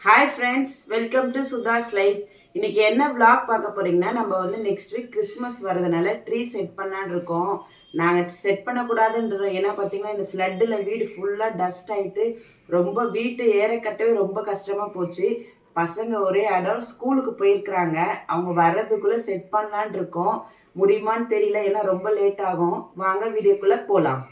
Hi friends, welcome to Sudha's life. இன்னைக்கு என்ன vlog பார்க்க போறீங்கன்னா, நம்ம வந்து நெக்ஸ்ட் வீக் கிறிஸ்மஸ் வரதுனால ட்ரீ செட் பண்ணலான்னு இருக்கோம். நாங்கள் செட் பண்ணக்கூடாதுன்றோம். ஏன்னா பார்த்தீங்கன்னா இந்த ஃப்ளட்டில் வீடு ஃபுல்லாக டஸ்ட் ஆகிட்டு ரொம்ப வீட்டு ஏற கட்டவே ரொம்ப கஷ்டமாக போச்சு. பசங்க ஒரே அடம் ஸ்கூலுக்கு போயிருக்கிறாங்க. அவங்க வர்றதுக்குள்ளே செட் பண்ணலான் இருக்கோம். முடியுமான்னு தெரியல, ஏன்னா ரொம்ப லேட் ஆகும். வாங்க வீடியோக்குள்ளே போகலாம்.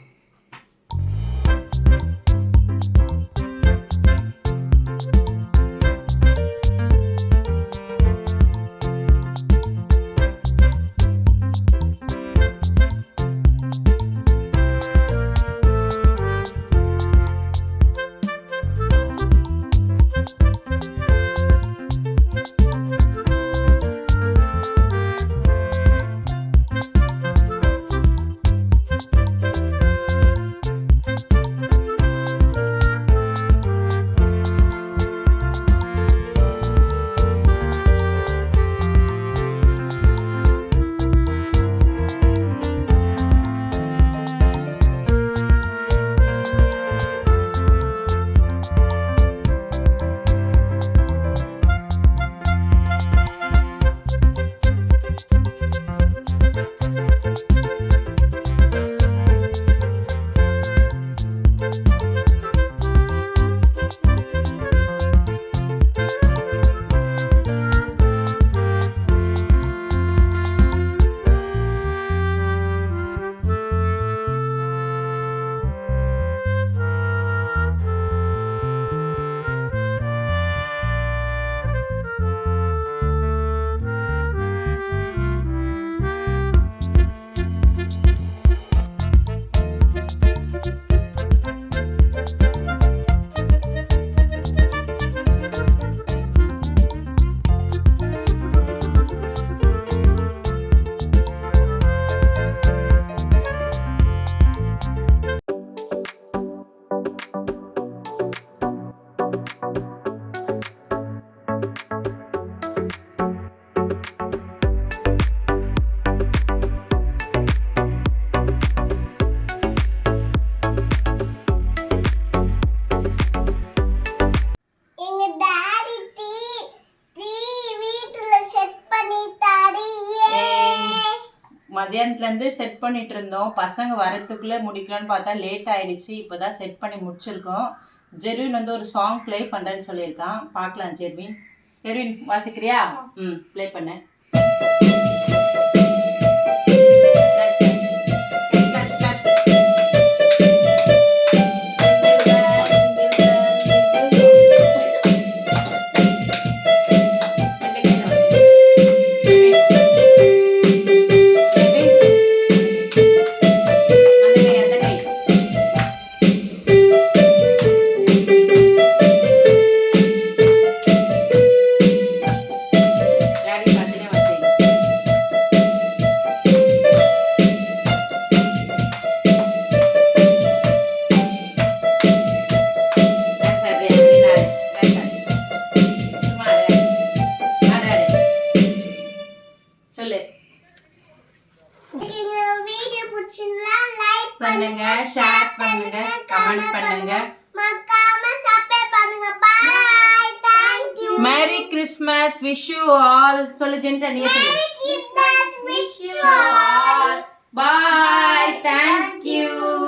மதியானத்துலேருந்து செட் பண்ணிட்டு இருந்தோம். பசங்க வரத்துக்குள்ளே முடிக்கலான்னு பார்த்தா லேட் ஆயிடுச்சு. இப்போ தான் செட் பண்ணி முடிச்சிருக்கோம். ஜெர்வின் வந்து ஒரு சாங் ப்ளே பண்ணுறேன்னு சொல்லியிருக்கான். பார்க்கலாம். ஜெர்வின் வாசிக்கிறியா? ப்ளே பண்ண. பண்ணுங்க, ஷேர் பண்ணுங்க, கமெண்ட் பண்ணுங்க, மறக்காம சப்ஸ்கிரைப் பண்ணுங்க. Bye. Thank you. Merry Christmas. Wish you all. சொல்லு ஜென்டா, நீ சொல்லு. Merry Christmas. Wish you all. Bye. Thank you.